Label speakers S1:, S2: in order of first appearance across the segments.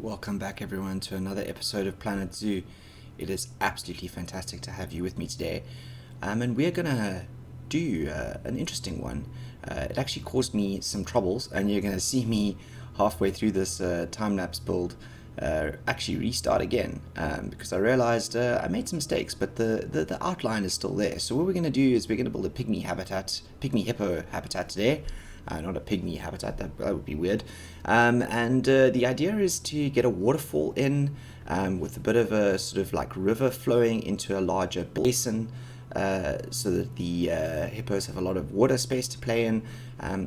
S1: Welcome back, everyone, to another episode of Planet Zoo. It is absolutely fantastic to have you with me today. And we're going to do an interesting one. It actually caused me some troubles, and you're going to see me halfway through this time-lapse build actually restart again because I realized I made some mistakes, but the outline is still there. So what we're going to do is we're going to build a pygmy hippo habitat today. Not a pygmy habitat, that would be weird. And the idea is to get a waterfall in with a bit of a sort of like river flowing into a larger basin so that the hippos have a lot of water space to play in,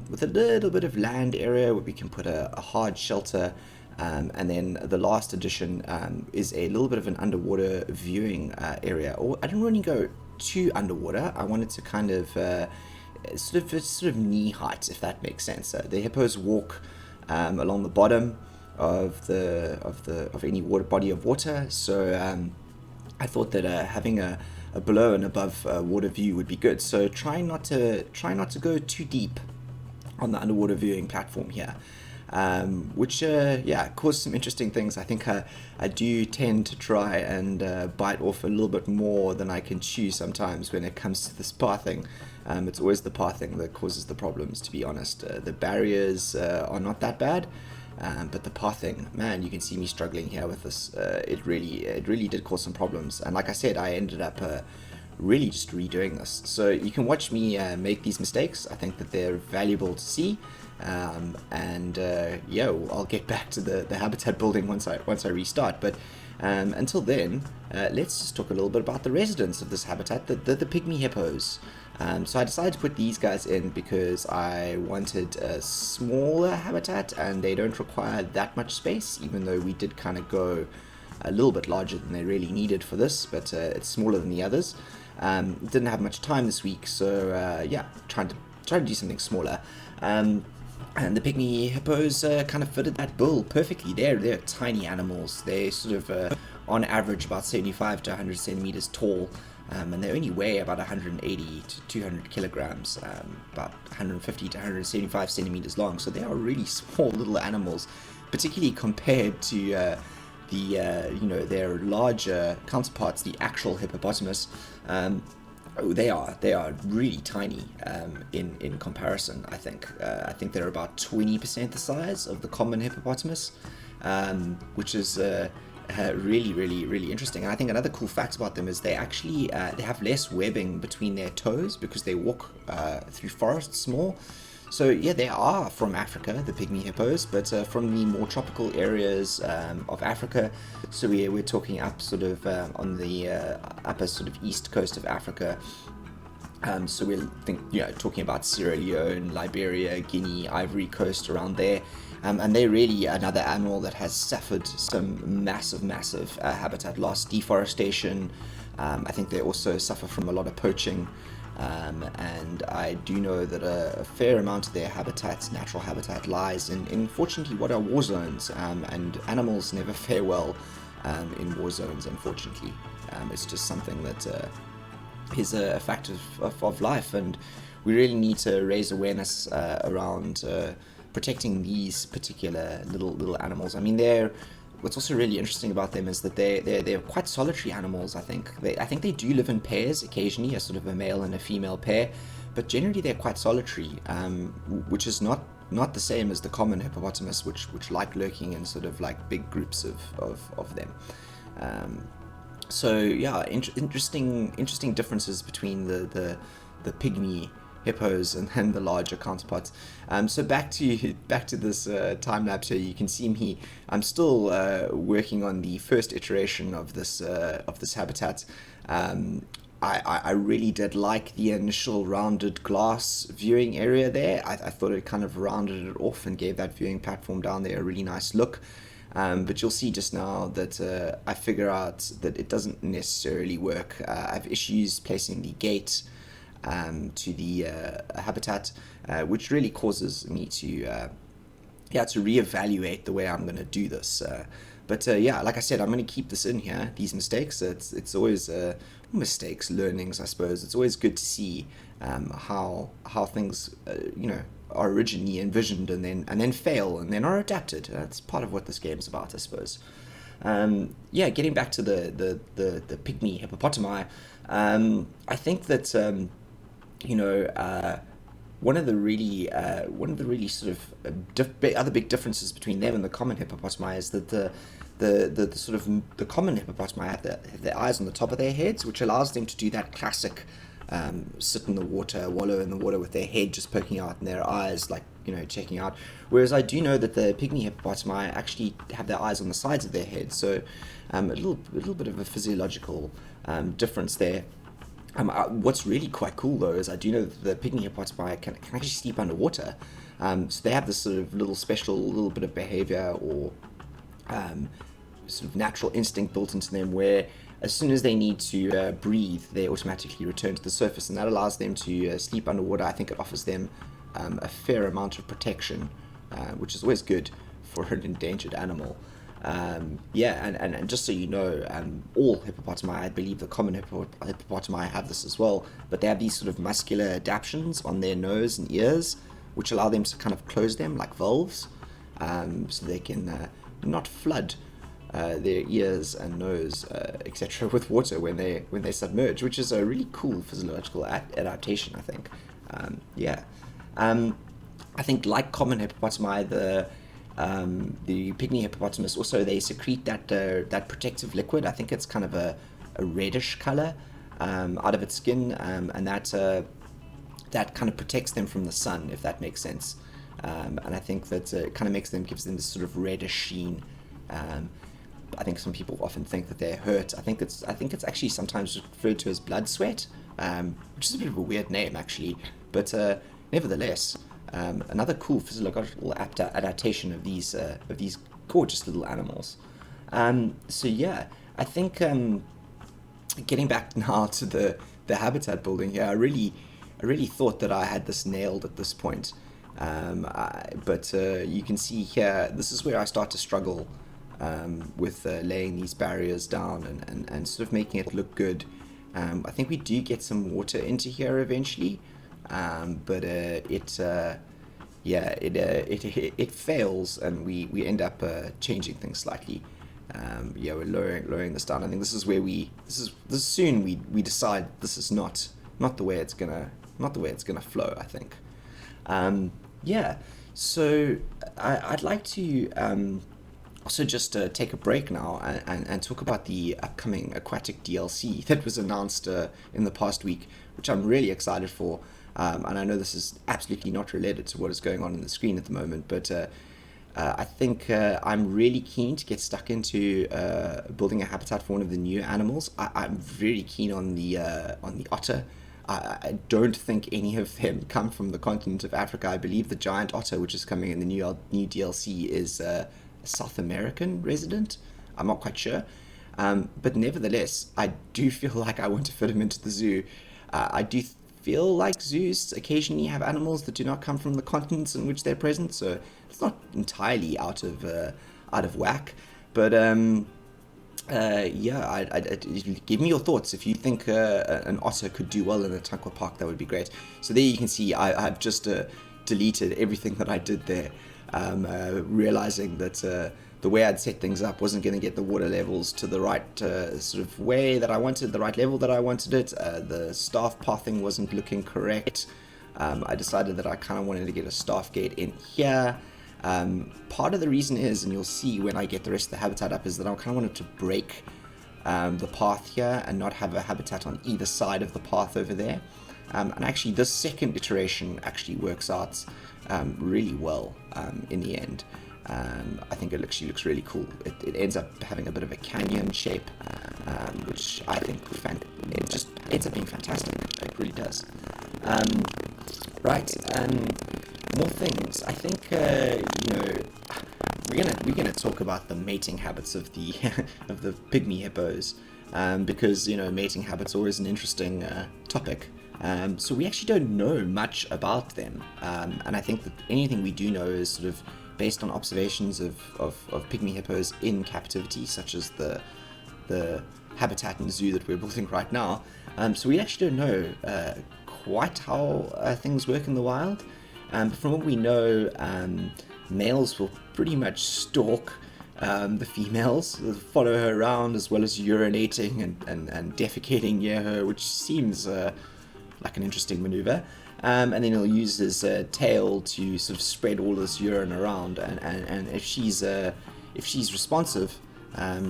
S1: with a little bit of land area where we can put a hard shelter. And then the last addition is a little bit of an underwater viewing area. Or I didn't really go too underwater. I wanted to kind of sort of knee height, if that makes sense. The hippos walk along the bottom of any body of water. So I thought that having a below and above water view would be good. So try not to go too deep on the underwater viewing platform here. Which caused some interesting things. I think I do tend to try and bite off a little bit more than I can chew sometimes when it comes to this pathing. It's always the pathing that causes the problems, to be honest. The barriers are not that bad, but the pathing, man, you can see me struggling here with this. It really did cause some problems, and like I said, I ended up really just redoing this. So you can watch me make these mistakes. I think that they're valuable to see. I'll get back to the habitat building once I restart. But until then, let's just talk a little bit about the residents of this habitat, the pygmy hippos. So I decided to put these guys in because I wanted a smaller habitat, and they don't require that much space, even though we did kind of go a little bit larger than they really needed for this, but it's smaller than the others. Didn't have much time this week, so trying to do something smaller. And the pygmy hippos kind of fitted that bill perfectly. They're tiny animals. They sort of, on average, about 75 to 100 centimeters tall, and they only weigh about 180 to 200 kilograms, about 150 to 175 centimeters long. So they are really small little animals, particularly compared to their larger counterparts, the actual hippopotamus. They are really tiny in comparison. I think they're about 20% the size of the common hippopotamus, which is really interesting. And I think another cool fact about them is they actually they have less webbing between their toes because they walk through forests more. So yeah, they are from Africa, the pygmy hippos, but from the more tropical areas of Africa. So we're talking up sort of on the upper sort of east coast of Africa. So we're talking about Sierra Leone, Liberia, Guinea, Ivory Coast, around there. And they're really another animal that has suffered some massive habitat loss, deforestation. I think they also suffer from a lot of poaching. And I do know that a fair amount of their natural habitat lies in fortunately what are war zones, and animals never fare well in war zones, unfortunately. It's just something that is a fact of life, and we really need to raise awareness around protecting these particular little animals. I mean, what's also really interesting about them is that they're quite solitary animals. I think they do live in pairs occasionally, a sort of a male and a female pair, but generally they're quite solitary, which is not the same as the common hippopotamus, which like lurking in sort of like big groups of them. So yeah, interesting differences between the pygmy hippos and the larger counterparts. So back to this time lapse here. You can see me. I'm still working on the first iteration of this habitat. I really did like the initial rounded glass viewing area there. I thought it kind of rounded it off and gave that viewing platform down there a really nice look. But you'll see just now that I figure out that it doesn't necessarily work. I have issues placing the gate to the habitat, which really causes me to reevaluate the way I'm going to do this. But like I said, I'm going to keep this in here. These mistakes, it's always mistakes, learnings, I suppose. It's always good to see how things are originally envisioned and then fail and then are adapted. That's part of what this game's about, I suppose. Getting back to the pygmy hippopotami, I think that one of the really sort of other big differences between them and the common hippopotami is that the common hippopotami have their eyes on the top of their heads, which allows them to do that classic sit in the water, wallow in the water with their head just poking out and their eyes checking out. Whereas I do know that the pygmy hippopotami actually have their eyes on the sides of their heads, so a little bit of a physiological difference there. What's really quite cool though is I do know that the pygmy hippopotami can actually sleep underwater. So they have this sort of little bit of behavior or sort of natural instinct built into them where as soon as they need to breathe, they automatically return to the surface, and that allows them to sleep underwater. I think it offers them a fair amount of protection, which is always good for an endangered animal. And just so you know, all hippopotami, I believe the common hippopotami have this as well, but they have these sort of muscular adaptations on their nose and ears, which allow them to kind of close them like valves, so they can not flood their ears and nose, etc. with water when they submerge, which is a really cool physiological adaptation, I think. I think like common hippopotami, the pygmy hippopotamus also, they secrete that protective liquid. I think it's kind of a reddish color out of its skin, and that kind of protects them from the sun, if that makes sense. And I think that it kind of gives them this sort of reddish sheen. I think some people often think that they're hurt. I think it's actually sometimes referred to as blood sweat, which is a bit of a weird name actually, but nevertheless, another cool physiological adaptation of these gorgeous little animals. I think getting back now to the habitat building here, I really thought that I had this nailed at this point, but you can see here, this is where I start to struggle with laying these barriers down and sort of making it look good. I think we do get some water into here eventually, but it fails, and we end up changing things slightly. We're lowering this down. I think this is where this soon we decide this is not the way it's gonna flow, I think. So I'd like to also just take a break now and talk about the upcoming Aquatic Dlc that was announced in the past week, which I'm really excited for. And I know this is absolutely not related to what is going on the screen at the moment, but I think I'm really keen to get stuck into building a habitat for one of the new animals. I'm really keen on the otter. I don't think any of them come from the continent of Africa. I believe the giant otter, which is coming in the new DLC, is a South American resident. I'm not quite sure. But nevertheless, I do feel like I want to fit him into the zoo. I do feel like zoos occasionally have animals that do not come from the continents in which they're present, so it's not entirely out of whack. But give me your thoughts. If you think an otter could do well in the Tankwa Park, that would be great. So there you can see I've just deleted everything that I did there, realizing that the way I'd set things up wasn't going to get the water levels to the right sort of way that I wanted, the right level that I wanted it. The staff pathing wasn't looking correct. I decided that I kind of wanted to get a staff gate in here. Part of the reason is, and you'll see when I get the rest of the habitat up, is that I kind of wanted to break the path here and not have a habitat on either side of the path over there. And actually this second iteration actually works out really well in the end. I think it actually looks really cool. It ends up having a bit of a canyon shape, which I think it just ends up being fantastic. It really does. More things. I think we're gonna talk about the mating habits of the of the pygmy hippos, because mating habits are always an interesting topic. So we actually don't know much about them, and I think that anything we do know is sort of based on observations of pygmy hippos in captivity, such as the habitat and zoo that we're building right now. So we actually don't know quite how things work in the wild. But from what we know, males will pretty much stalk the females, follow her around, as well as urinating and defecating near her, which seems like an interesting maneuver. And then he'll use his tail to sort of spread all this urine around, and if she's responsive,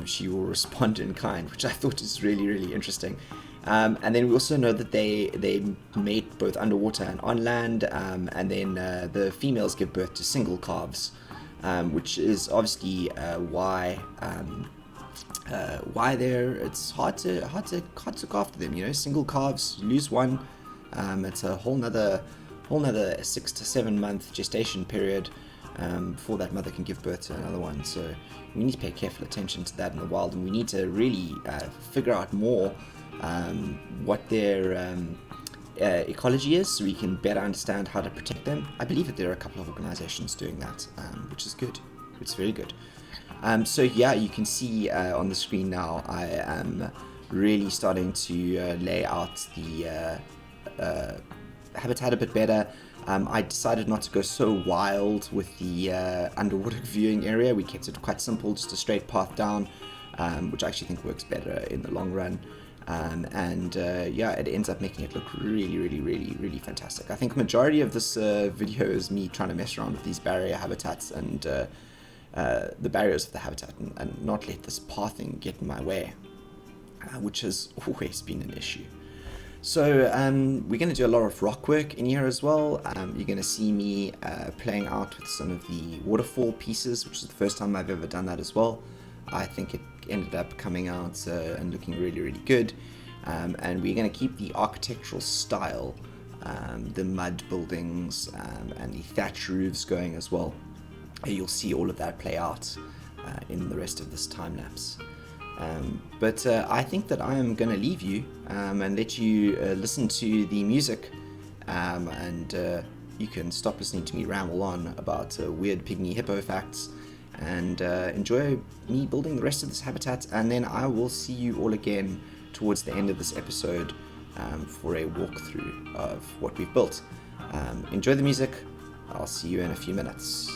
S1: she will respond in kind, which I thought is really, really interesting. And then we also know that they mate both underwater and on land, and then the females give birth to single calves, which is obviously why it's hard to look after them. You know, single calves, you lose one, it's a whole nother 6 to 7 month gestation period before that mother can give birth to another one. So we need to pay careful attention to that in the wild, and we need to really figure out more what their ecology is, so we can better understand how to protect them. I believe that there are a couple of organizations doing that, which is good. It's very good. So yeah, you can see on the screen now, I am really starting to lay out the habitat a bit better. I decided not to go so wild with the underwater viewing area. We kept it quite simple, just a straight path down, which I actually think works better in the long run. Yeah, it ends up making it look really, really, really, really fantastic. I think majority of this video is me trying to mess around with these barrier habitats and the barriers of the habitat, and not let this pathing get in my way, which has always been an issue. So we're going to do a lot of rock work in here as well. You're going to see me playing out with some of the waterfall pieces, which is the first time I've ever done that as well. I think it ended up coming out and looking really, really good. And we're going to keep the architectural style, the mud buildings and the thatch roofs going as well. You'll see all of that play out in the rest of this time lapse. But I think that I am going to leave you and let you listen to the music, and you can stop listening to me ramble on about weird pygmy hippo facts, and enjoy me building the rest of this habitat. And then I will see you all again towards the end of this episode for a walkthrough of what we've built. Enjoy the music. I'll see you in a few minutes.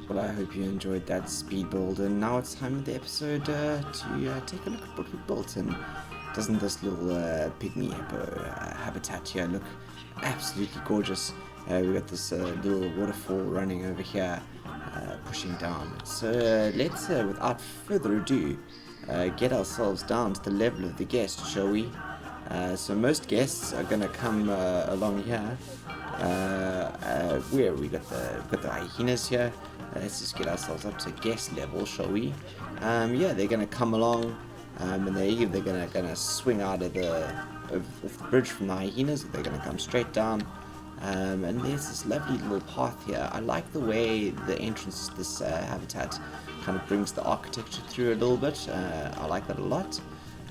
S1: Well, I hope you enjoyed that speed build, and now it's time of the episode to take a look at what we built. And doesn't this little pygmy hippo habitat here look absolutely gorgeous? We got this little waterfall running over here, pushing down. So let's, without further ado, get ourselves down to the level of the guest, shall we? So most guests are gonna come along here. Where we got the hyenas here. Let's just get ourselves up to guest level, shall we? Yeah, they're gonna come along, and they're gonna swing out of off the bridge from the hyenas. They're gonna come straight down, and there's this lovely little path here. I like the way the entrance to this habitat kind of brings the architecture through a little bit. I like that a lot.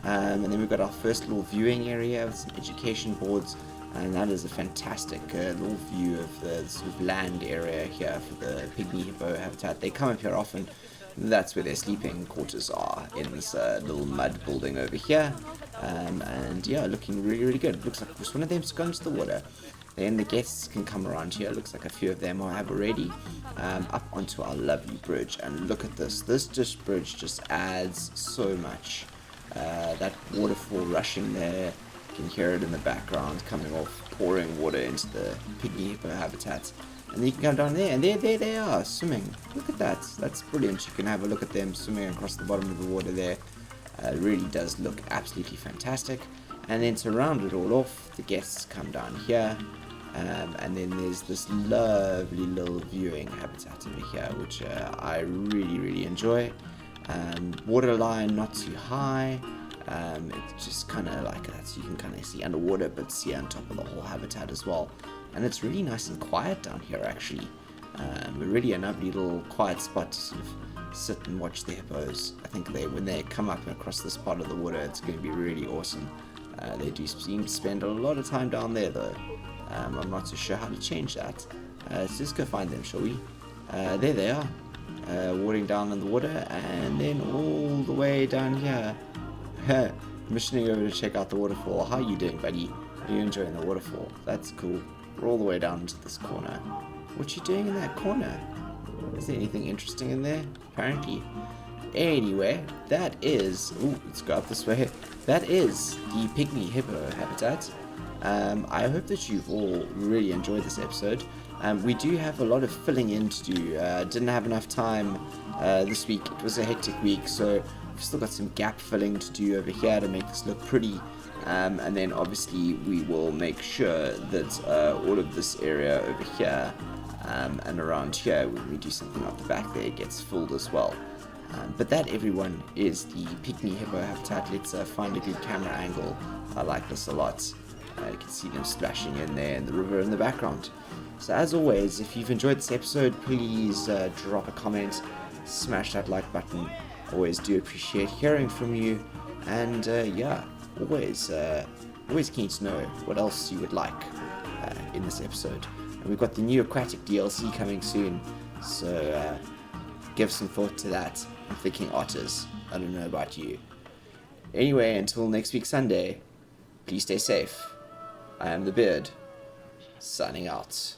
S1: And then we've got our first little viewing area with some education boards. And that is a fantastic little view of the sort of land area here for the pygmy hippo habitat. They come up here often. That's where their sleeping quarters are, in this little mud building over here. And yeah, looking really, really good. It looks like just one of them's gone to the water. Then the guests can come around here. Looks like a few of them have already. Up onto our lovely bridge. And look at this. This bridge just adds so much. That waterfall rushing there. You can hear it in the background coming off, pouring water into the pygmy hippo habitat. And then you can come down there, and there they are, swimming. Look at that. That's brilliant. You can have a look at them swimming across the bottom of the water there. It really does look absolutely fantastic. And then to round it all off, the guests come down here. And then there's this lovely little viewing habitat over here, which I really enjoy. Waterline not too high. It's just kind of like that, so you can kind of see underwater, but see on top of the whole habitat as well. And it's really nice and quiet down here, actually. Really a lovely little quiet spot to sort of sit and watch the hippos. I think when they come up across this part of the water, it's going to be really awesome. They do seem to spend a lot of time down there, though. I'm not so sure how to change that. Let's just go find them, shall we? There they are, wading down in the water, and then all the way down here. Missioning over to check out the waterfall. How are you doing, buddy? Are you enjoying the waterfall? That's cool. We're all the way down into this corner. What you doing in that corner? Is there anything interesting in there? Apparently. Anyway, that is... Ooh, let's go up this way. That is the Pygmy Hippo habitat. I hope that you've all really enjoyed this episode. We do have a lot of filling in to do. Didn't have enough time this week. It was a hectic week, so we've still got some gap filling to do over here to make this look pretty. And then obviously we will make sure that all of this area over here and around here, when we do something off the back there, gets filled as well. But that, everyone, is the Pygmy Hippo habitat. Let's find a good camera angle. I like this a lot. You can see them splashing in there and the river in the background. So as always, if you've enjoyed this episode, please drop a comment, smash that like button. Always do appreciate hearing from you. And yeah, always keen to know what else you would like in this episode. And we've got the new Aquatic Dlc coming soon, so give some thought to that. I'm thinking otters. I don't know about you. Anyway, until next week Sunday, please stay safe. I am the Beard, signing out.